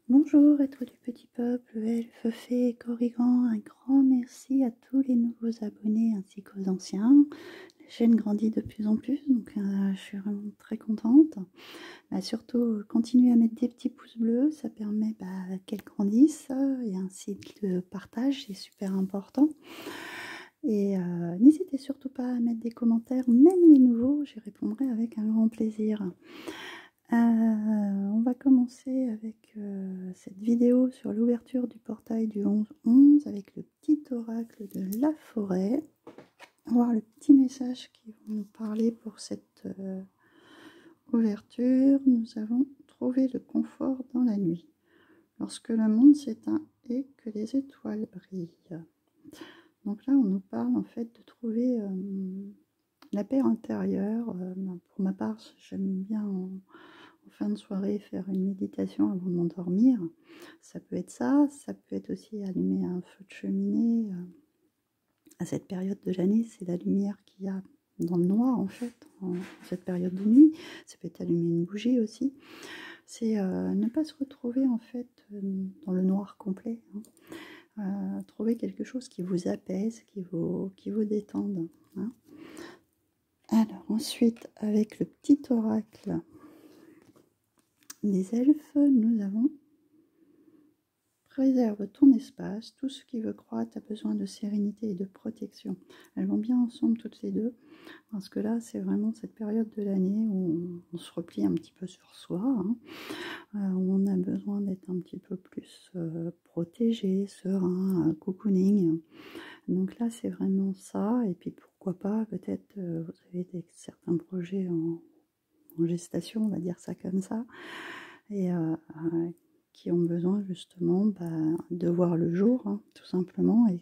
Bonjour, être du petit peuple, elfes, fées, corrigans, un grand merci à tous les nouveaux abonnés ainsi qu'aux anciens. La chaîne grandit de plus en plus, donc je suis vraiment très contente. Surtout, continuez à mettre des petits pouces bleus, ça permet qu'elle grandisse et ainsi le partage, c'est super important. Et n'hésitez surtout pas à mettre des commentaires, même les nouveaux, j'y répondrai avec un grand plaisir. On va commencer avec cette vidéo sur l'ouverture du portail du 11-11 avec le petit oracle de la forêt. On va voir le petit message qui va nous parler pour cette ouverture. Nous avons trouvé le confort dans la nuit, lorsque le monde s'éteint et que les étoiles brillent. Donc là, on nous parle en fait de trouver la paix intérieure. Pour ma part, j'aime bien en fin de soirée faire une méditation avant de m'endormir. Ça peut être ça, ça peut être aussi allumer un feu de cheminée. À cette période de l'année, c'est la lumière qu'il y a dans le noir en fait, en cette période de nuit. Ça peut être allumer une bougie aussi. C'est ne pas se retrouver en fait dans le noir complet. Trouver quelque chose qui vous apaise, qui vous détende. Alors ensuite, avec le petit oracle des elfes, nous avons: préserve ton espace, tout ce qui veut croître a besoin de sérénité et de protection. Elles vont bien ensemble toutes les deux, parce que là c'est vraiment cette période de l'année où on se replie un petit peu sur soi, où on a besoin d'être un petit peu plus protégé, serein, cocooning. Donc là c'est vraiment ça, et puis pourquoi pas, peut-être vous avez certains projets en gestation, on va dire ça comme ça, et qui ont besoin justement de voir le jour, tout simplement. Et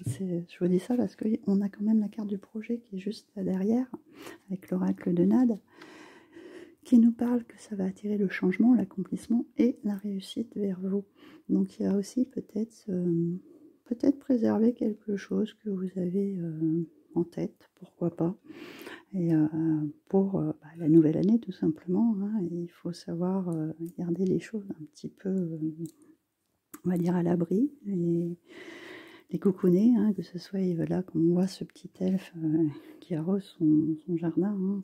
je vous dis ça parce qu'on a quand même la carte du projet qui est juste là derrière, avec l'oracle de Nade, qui nous parle que ça va attirer le changement, l'accomplissement et la réussite vers vous. Donc il y a aussi peut-être préserver quelque chose que vous avez en tête, pourquoi pas. Et pour la nouvelle année tout simplement, il faut savoir garder les choses un petit peu, on va dire, à l'abri, et les cocooner, que ce soit là comme on voit ce petit elfe qui arrose son jardin,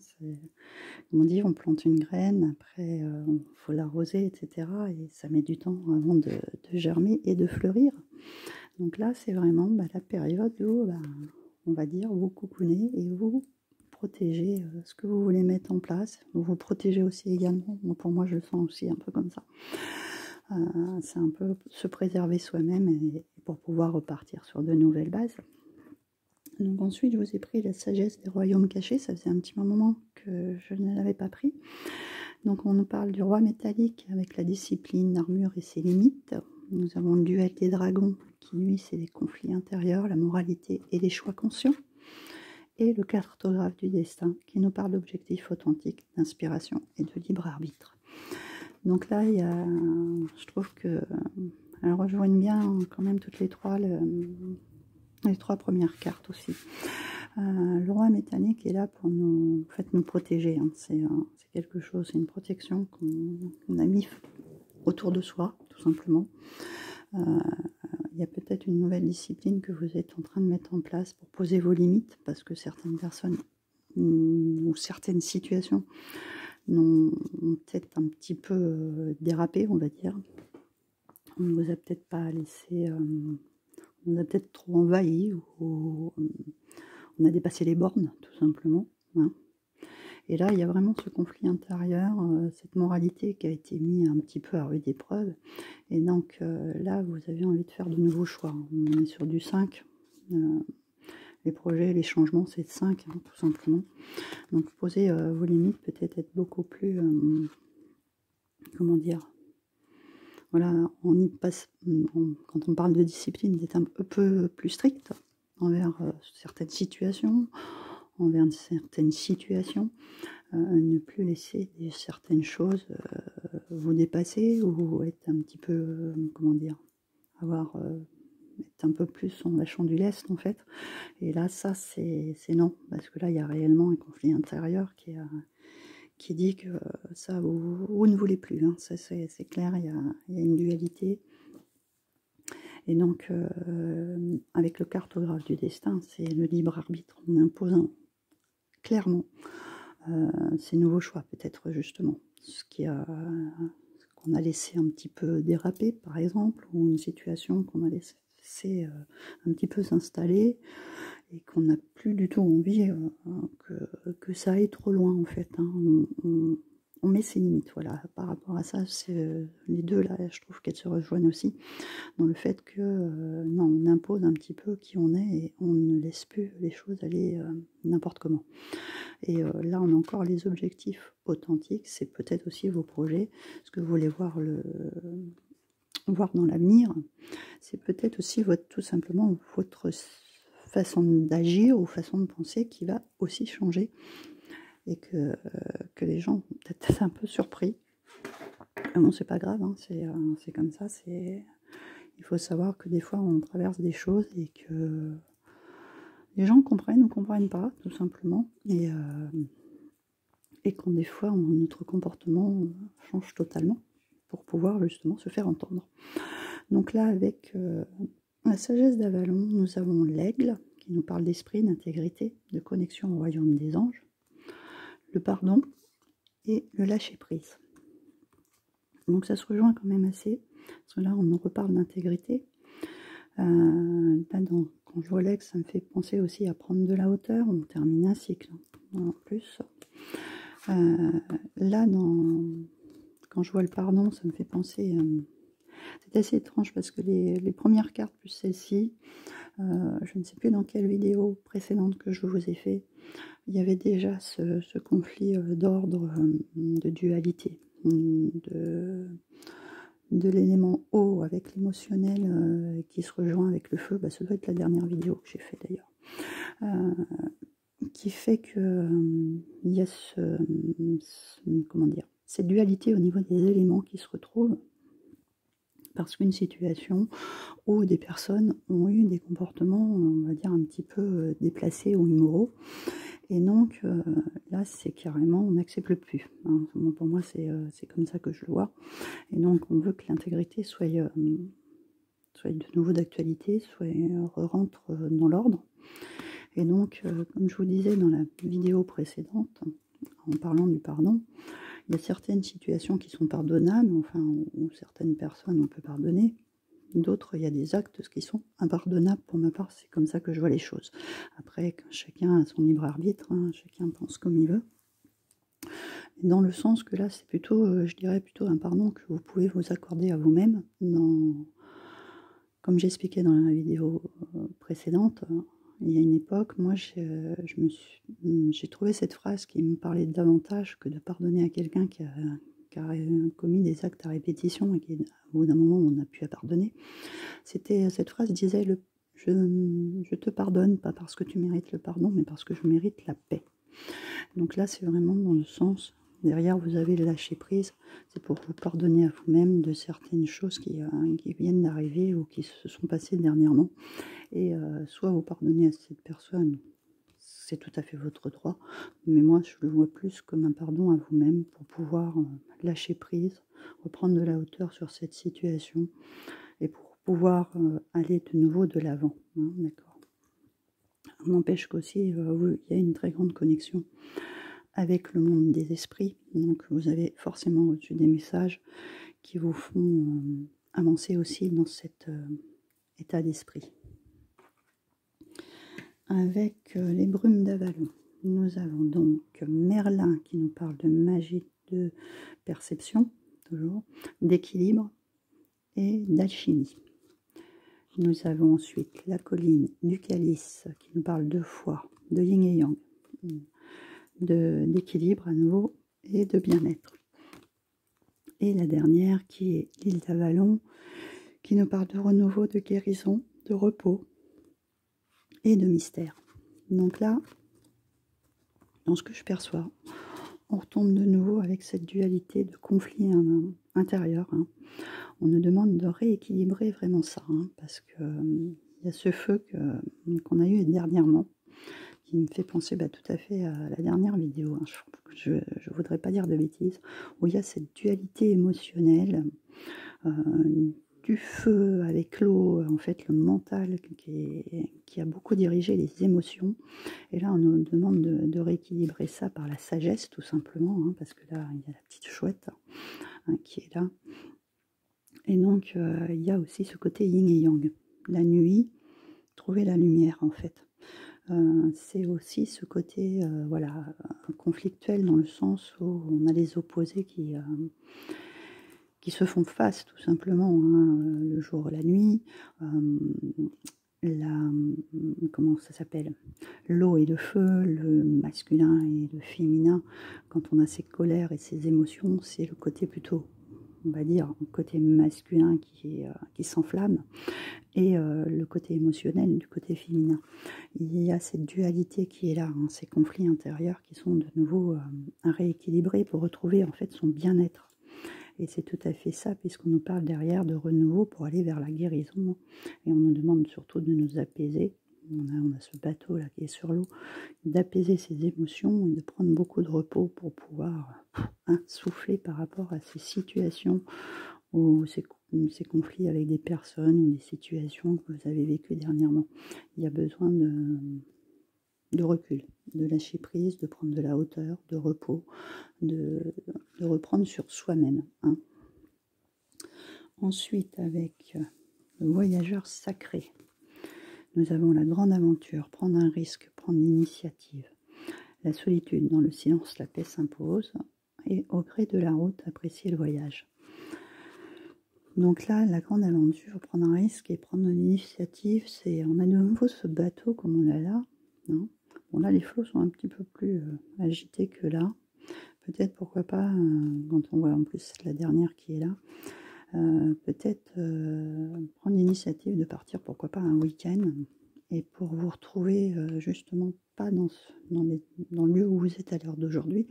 comme on dit, on plante une graine, après il faut l'arroser, etc. Et ça met du temps avant de germer et de fleurir. Donc là c'est vraiment la période où on va dire vous cocoonez et vous protégez ce que vous voulez mettre en place. Vous vous protégez aussi également. Pour moi je le sens aussi un peu comme ça. C'est un peu se préserver soi-même et pour pouvoir repartir sur de nouvelles bases. Donc ensuite je vous ai pris la sagesse des royaumes cachés. Ça faisait un petit moment que je ne l'avais pas pris. Donc on nous parle du roi métallique avec la discipline, l'armure et ses limites. Nous avons le duel des dragons qui, lui, c'est les conflits intérieurs, la moralité et les choix conscients. Et le cartographe du destin qui nous parle d'objectifs authentiques, d'inspiration et de libre arbitre. Donc là, je trouve que elles rejoignent bien quand même toutes les trois, les trois premières cartes aussi. Le roi métallique est là pour nous protéger. C'est quelque chose, c'est une protection qu'on a mis autour de soi, tout simplement. Il y a peut-être une nouvelle discipline que vous êtes en train de mettre en place pour poser vos limites, parce que certaines personnes ou certaines situations ont peut-être un petit peu dérapé, on va dire. On ne vous a peut-être pas laissé, on vous a peut-être trop envahi, ou on a dépassé les bornes, tout simplement. Et là, il y a vraiment ce conflit intérieur, cette moralité qui a été mise un petit peu à rude épreuve. Et donc là, vous avez envie de faire de nouveaux choix. On est sur du 5. Les projets, les changements, c'est 5, tout simplement. Donc poser vos limites, peut-être être beaucoup plus, comment dire, voilà, on y passe, quand on parle de discipline, d'être un peu plus strict envers certaines situations, ne plus laisser certaines choses vous dépasser, ou être un petit peu, comment dire, être un peu plus en lâchant du lest en fait. Et là ça c'est non, parce que là il y a réellement un conflit intérieur qui qui dit que ça, vous ne voulez plus. Hein. Ça, c'est clair, il y a une dualité. Et donc, avec le cartographe du destin, c'est le libre arbitre. On impose clairement ces nouveaux choix, peut-être justement. Ce qu'on a laissé un petit peu déraper, par exemple, ou une situation qu'on a laissé un petit peu s'installer, et qu'on n'a plus du tout envie que ça aille trop loin, en fait. Hein. On met ses limites, voilà. Par rapport à ça, les deux, là, je trouve qu'elles se rejoignent aussi, dans le fait que, non, on impose un petit peu qui on est, et on ne laisse plus les choses aller n'importe comment. Et là, on a encore les objectifs authentiques, c'est peut-être aussi vos projets, ce que vous voulez voir dans l'avenir, c'est peut-être aussi tout simplement votre façon d'agir ou façon de penser qui va aussi changer, et que les gens vont peut-être être un peu surpris. Mais bon, c'est pas grave, hein, c'est comme ça, il faut savoir que des fois on traverse des choses et que les gens comprennent ou comprennent pas, tout simplement, et quand des fois notre comportement change totalement pour pouvoir justement se faire entendre. Donc là, avec la sagesse d'Avalon, nous avons l'aigle qui nous parle d'esprit, d'intégrité, de connexion au royaume des anges, le pardon et le lâcher-prise. Donc ça se rejoint quand même assez, parce que là on nous reparle d'intégrité. Quand je vois l'aigle, ça me fait penser aussi à prendre de la hauteur. On termine un cycle en plus. Là, quand je vois le pardon, ça me fait penser... c'est assez étrange parce que les premières cartes plus celle-ci, je ne sais plus dans quelle vidéo précédente que je vous ai fait, il y avait déjà ce conflit d'ordre, de dualité, de l'élément eau avec l'émotionnel qui se rejoint avec le feu. Bah, ça doit être la dernière vidéo que j'ai fait d'ailleurs. Qui fait que il y a comment dire, cette dualité au niveau des éléments qui se retrouvent, parce qu'une situation où des personnes ont eu des comportements, on va dire, un petit peu déplacés ou immoraux. Et donc, là, c'est carrément, on n'accepte plus. Hein. Bon, pour moi, c'est comme ça que je le vois. Et donc, on veut que l'intégrité soit de nouveau d'actualité, rentre dans l'ordre. Et donc, comme je vous disais dans la vidéo précédente, en parlant du pardon, il y a certaines situations qui sont pardonnables, enfin, où certaines personnes on peut pardonner. D'autres, il y a des actes qui sont impardonnables. Pour ma part, c'est comme ça que je vois les choses. Après, chacun a son libre arbitre, hein, chacun pense comme il veut. Dans le sens que là, c'est plutôt, je dirais plutôt un pardon que vous pouvez vous accorder à vous-même. Comme j'expliquais dans la vidéo précédente, il y a une époque, moi, j'ai trouvé cette phrase qui me parlait davantage que de pardonner à quelqu'un qui a commis des actes à répétition et qui, au bout d'un moment, on n'a plus à pardonner. Cette phrase disait je te pardonne, pas parce que tu mérites le pardon, mais parce que je mérite la paix. Donc là, c'est vraiment dans le sens, derrière, vous avez le lâcher prise, c'est pour vous pardonner à vous-même de certaines choses qui viennent d'arriver ou qui se sont passées dernièrement. Et soit vous pardonnez à cette personne, c'est tout à fait votre droit, mais moi, je le vois plus comme un pardon à vous-même pour pouvoir lâcher prise, reprendre de la hauteur sur cette situation et pour pouvoir aller de nouveau de l'avant. Hein, d'accord. N'empêche qu'aussi, il y a une très grande connexion avec le monde des esprits. Donc vous avez forcément reçu des messages qui vous font avancer aussi dans cet état d'esprit. Avec les brumes d'Avalon, nous avons donc Merlin qui nous parle de magie de perception, toujours, d'équilibre et d'alchimie. Nous avons ensuite la colline du calice qui nous parle deux fois de yin et yang, d'équilibre à nouveau et de bien-être. Et la dernière qui est l'île d'Avalon qui nous parle de renouveau, de guérison, de repos et de mystère. Donc là, dans ce que je perçois, on retombe de nouveau avec cette dualité de conflit intérieur. Hein. On nous demande de rééquilibrer vraiment ça, hein, parce que y a ce feu qu'on a eu dernièrement, qui me fait penser tout à fait à la dernière vidéo, hein. Je ne voudrais pas dire de bêtises, où il y a cette dualité émotionnelle, du feu avec l'eau, en fait le mental qui a beaucoup dirigé les émotions. Et là on nous demande de rééquilibrer ça par la sagesse tout simplement, hein, parce que là il y a la petite chouette, hein, qui est là. Et donc il y a aussi ce côté yin et yang. La nuit, trouver la lumière en fait. C'est aussi ce côté voilà, conflictuel, dans le sens où on a les opposés qui se font face tout simplement, hein, le jour et la nuit, comment ça s'appelle, l'eau et le feu, le masculin et le féminin. Quand on a ces colères et ces émotions, c'est le côté plutôt, on va dire, le côté masculin qui s'enflamme, et le côté émotionnel du côté féminin. Il y a cette dualité qui est là, hein, ces conflits intérieurs qui sont de nouveau à rééquilibrer pour retrouver en fait son bien-être. Et c'est tout à fait ça, puisqu'on nous parle derrière de renouveau pour aller vers la guérison. Et on nous demande surtout de nous apaiser. On a ce bateau là qui est sur l'eau, d'apaiser ses émotions et de prendre beaucoup de repos pour pouvoir souffler par rapport à ces situations ou ces conflits avec des personnes ou des situations que vous avez vécues dernièrement. Il y a besoin de recul, de lâcher prise, de prendre de la hauteur, de repos, de reprendre sur soi-même, hein. Ensuite, avec le voyageur sacré, nous avons la grande aventure, prendre un risque, prendre l'initiative. La solitude, dans le silence, la paix s'impose. Et au gré de la route, apprécier le voyage. Donc là, la grande aventure, prendre un risque et prendre l'initiative, c'est, on a de nouveau ce bateau comme on a là, hein. Bon là, les flots sont un petit peu plus agités que là. Peut-être, pourquoi pas, quand on voit en plus la dernière qui est là, peut-être prendre l'initiative de partir, pourquoi pas, un week-end, et pour vous retrouver justement pas dans le lieu où vous êtes à l'heure d'aujourd'hui,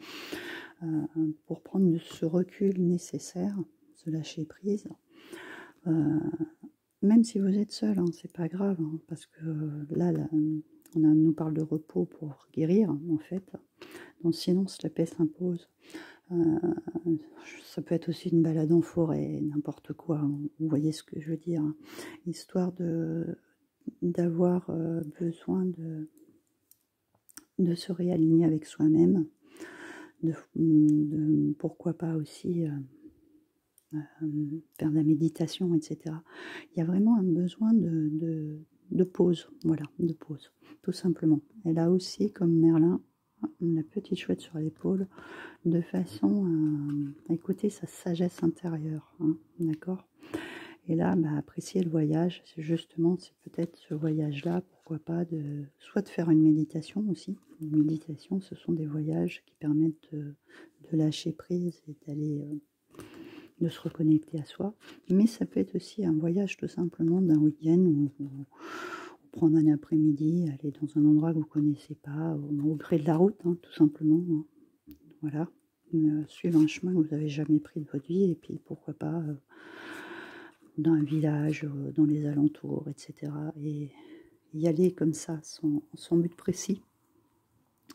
pour prendre ce recul nécessaire, se lâcher prise. Même si vous êtes seul, hein, c'est pas grave, hein, parce que là on nous parle de repos pour guérir, en fait. Dans le silence, la paix s'impose. Ça peut être aussi une balade en forêt, n'importe quoi, hein, vous voyez ce que je veux dire, hein. Histoire d'avoir besoin de se réaligner avec soi-même, pourquoi pas aussi faire de la méditation, etc. Il y a vraiment un besoin de pause, voilà, de pause, tout simplement. Elle a aussi, comme Merlin, la petite chouette sur l'épaule, de façon à écouter sa sagesse intérieure, hein, d'accord. Et là, apprécier le voyage, c'est peut-être ce voyage-là, pourquoi pas, soit de faire une méditation aussi. Une méditation, ce sont des voyages qui permettent de lâcher prise et de se reconnecter à soi. Mais ça peut être aussi un voyage tout simplement d'un week-end ou prendre un après-midi, aller dans un endroit que vous ne connaissez pas, au gré de la route, hein, tout simplement, hein. Voilà, suivre un chemin que vous n'avez jamais pris de votre vie, et puis pourquoi pas dans un village, dans les alentours, etc. Et y aller comme ça, sans but précis,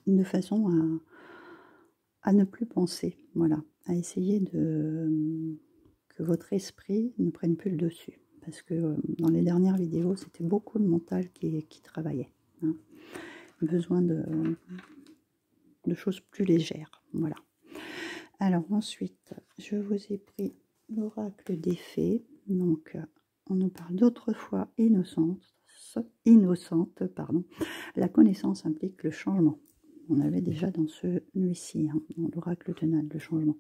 de façon à ne plus penser, voilà, à essayer que votre esprit ne prenne plus le dessus. Parce que dans les dernières vidéos, c'était beaucoup le mental qui travaillait, hein. Besoin de choses plus légères, voilà. Alors ensuite, je vous ai pris l'oracle des fées. Donc, on nous parle d'autrefois innocente, pardon. La connaissance implique le changement. On avait déjà dans celui-ci, hein, dans l'oracle de Nal, le changement.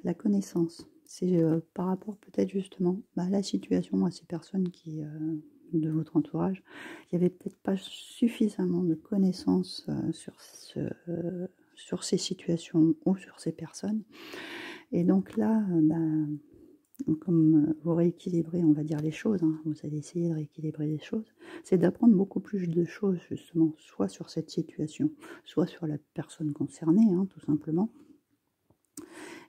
La connaissance, c'est par rapport peut-être justement à la situation, à ces personnes de votre entourage, il n'y avait peut-être pas suffisamment de connaissances sur ces situations ou sur ces personnes. Et donc là, comme vous rééquilibrez, on va dire, les choses, hein, vous allez essayer de rééquilibrer les choses, c'est d'apprendre beaucoup plus de choses, justement, soit sur cette situation, soit sur la personne concernée, hein, tout simplement.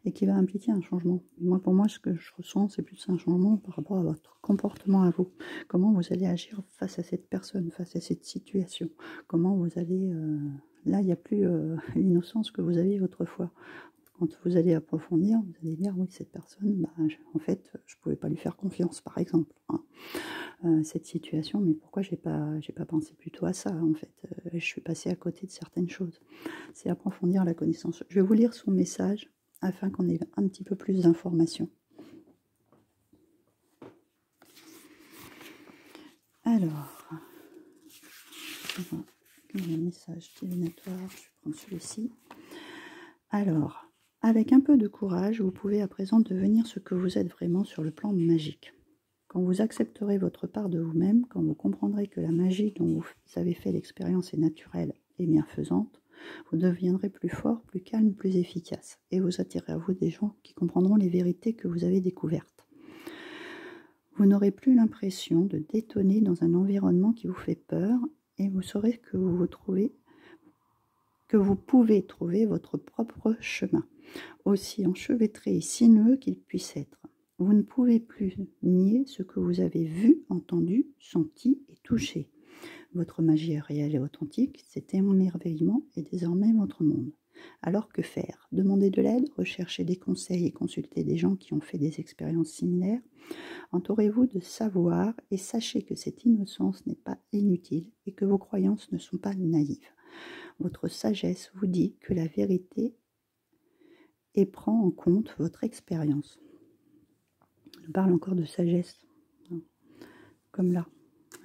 et qui va impliquer un changement. Moi, pour moi, ce que je ressens, c'est plus un changement par rapport à votre comportement à vous. Comment vous allez agir face à cette personne, face à cette situation. Comment vous allez... Là, il n'y a plus l'innocence que vous aviez autrefois. Quand vous allez approfondir, vous allez dire, oui, cette personne, bah, en fait, je ne pouvais pas lui faire confiance, par exemple. Hein. Cette situation, mais pourquoi j'ai pas pensé plutôt à ça, en fait. Je suis passée à côté de certaines choses. C'est approfondir la connaissance. Je vais vous lire son message afin qu'on ait un petit peu plus d'informations. Alors, le message divinatoire, je vais prendre celui-ci. Alors, avec un peu de courage, vous pouvez à présent devenir ce que vous êtes vraiment sur le plan magique. Quand vous accepterez votre part de vous-même, quand vous comprendrez que la magie dont vous avez fait l'expérience est naturelle et bienfaisante, vous deviendrez plus fort, plus calme, plus efficace. Et vous attirez à vous des gens qui comprendront les vérités que vous avez découvertes. Vous n'aurez plus l'impression de détonner dans un environnement qui vous fait peur et vous saurez que vous pouvez trouver votre propre chemin, aussi enchevêtré et sinueux qu'il puisse être. Vous ne pouvez plus nier ce que vous avez vu, entendu, senti et touché. Votre magie est réelle et authentique, cet émerveillement est désormais votre monde. Alors que faire? Demander de l'aide, rechercher des conseils et consulter des gens qui ont fait des expériences similaires. Entourez-vous de savoir et sachez que cette innocence n'est pas inutile et que vos croyances ne sont pas naïves. Votre sagesse vous dit que la vérité et prend en compte votre expérience. Je parle encore de sagesse, hein, comme là,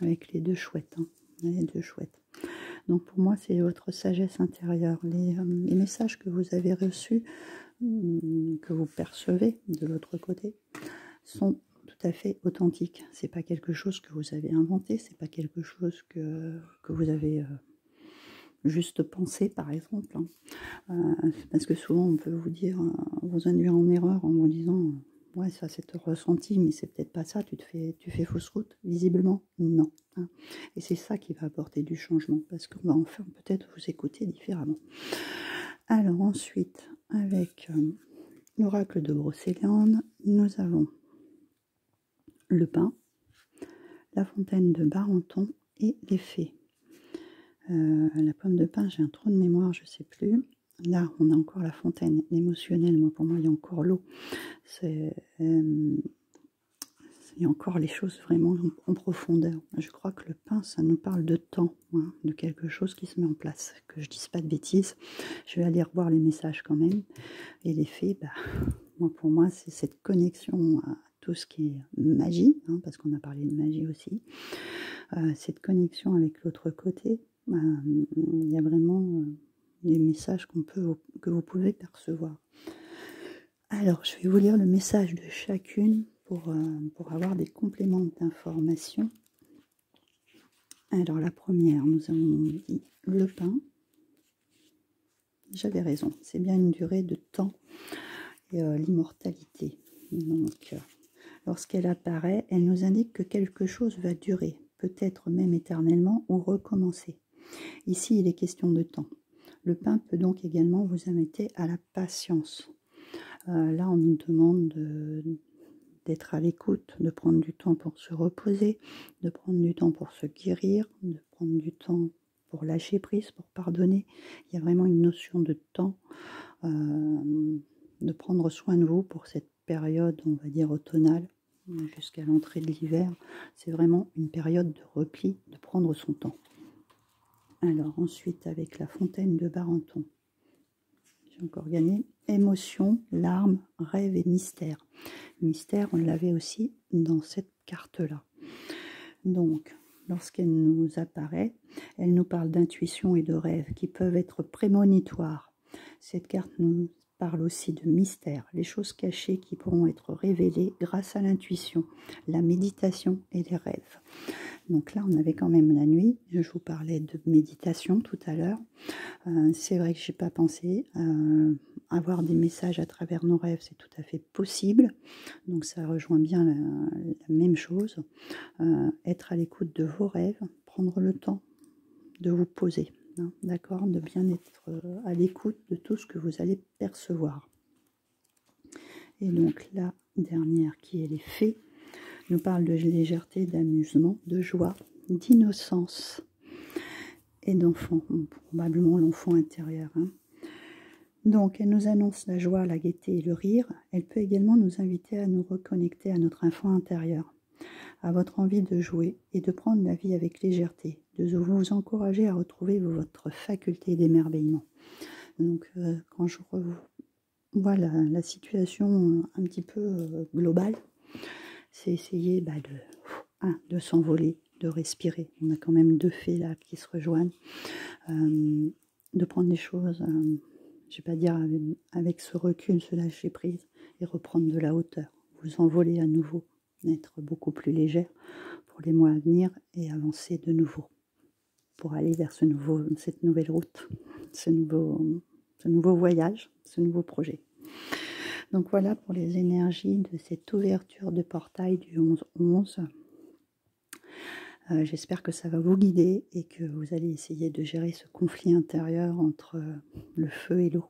avec les deux chouettes. Hein, les deux chouettes. Donc pour moi, c'est votre sagesse intérieure. Les messages que vous avez reçus, que vous percevez de l'autre côté, sont tout à fait authentiques. C'est pas quelque chose que vous avez inventé, c'est pas quelque chose que vous avez juste pensé, par exemple. Hein. Parce que souvent, on peut vous dire, vous induire en erreur en vous disant... Ouais, ça c'est ressenti, mais c'est peut-être pas ça, tu fais fausse route, visiblement, non. Hein. Et c'est ça qui va apporter du changement, parce qu'on va enfin peut-être vous écouter différemment. Alors ensuite, avec l'oracle de Brocéliande, nous avons le pain, la fontaine de Barenton et les fées. La pomme de pin, j'ai un trou de mémoire, je sais plus. Là, on a encore la fontaine émotionnelle. Moi, pour moi, il y a encore l'eau. Il y a encore les choses vraiment en profondeur. Je crois que le pain, ça nous parle de temps, hein, de quelque chose qui se met en place. Que je dise pas de bêtises. Je vais aller revoir les messages quand même. Et les fées, bah, pour moi, c'est cette connexion à tout ce qui est magie, hein, parce qu'on a parlé de magie aussi. Cette connexion avec l'autre côté. Il y a vraiment des messages que vous pouvez percevoir. Alors, je vais vous lire le message de chacune pour avoir des compléments d'information. Alors, la première, nous avons dit le pain. J'avais raison, c'est bien une durée de temps et l'immortalité. Donc, lorsqu'elle apparaît, elle nous indique que quelque chose va durer, peut-être même éternellement ou recommencer. Ici, il est question de temps. Le pain peut donc également vous inviter à la patience. Là, on nous demande d'être à l'écoute, de prendre du temps pour se reposer, de prendre du temps pour se guérir, de prendre du temps pour lâcher prise, pour pardonner. Il y a vraiment une notion de temps, de prendre soin de vous pour cette période, on va dire, automnale, jusqu'à l'entrée de l'hiver. C'est vraiment une période de repli, de prendre son temps. Alors ensuite, avec la fontaine de Barenton, j'ai encore gagné émotion, larmes, rêve et mystère. Mystère, on l'avait aussi dans cette carte-là. Donc, lorsqu'elle nous apparaît, elle nous parle d'intuition et de rêve qui peuvent être prémonitoires. Cette carte nous parle aussi de mystère, les choses cachées qui pourront être révélées grâce à l'intuition, la méditation et les rêves. Donc là, on avait quand même la nuit. Je vous parlais de méditation tout à l'heure. C'est vrai que je n'ai pas pensé. Avoir des messages à travers nos rêves, c'est tout à fait possible. Donc ça rejoint bien la même chose. Être à l'écoute de vos rêves, prendre le temps de vous poser. Hein, d'accord, de bien être à l'écoute de tout ce que vous allez percevoir. Et donc la dernière, qui est les fées, nous parle de légèreté, d'amusement, de joie, d'innocence et d'enfant, probablement l'enfant intérieur. Donc, elle nous annonce la joie, la gaieté et le rire. Elle peut également nous inviter à nous reconnecter à notre enfant intérieur, à votre envie de jouer et de prendre la vie avec légèreté, de vous encourager à retrouver votre faculté d'émerveillement. Donc, quand je revois la situation un petit peu globale, c'est essayer de s'envoler, de respirer. On a quand même deux fées là qui se rejoignent. De prendre les choses, je ne vais pas dire avec ce recul, ce lâcher prise, et reprendre de la hauteur. Vous envoler à nouveau, être beaucoup plus légère pour les mois à venir et avancer de nouveau pour aller vers cette nouvelle route, ce nouveau voyage, ce nouveau projet. Donc voilà pour les énergies de cette ouverture de portail du 11-11. J'espère que ça va vous guider et que vous allez essayer de gérer ce conflit intérieur entre le feu et l'eau.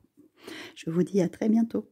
Je vous dis à très bientôt.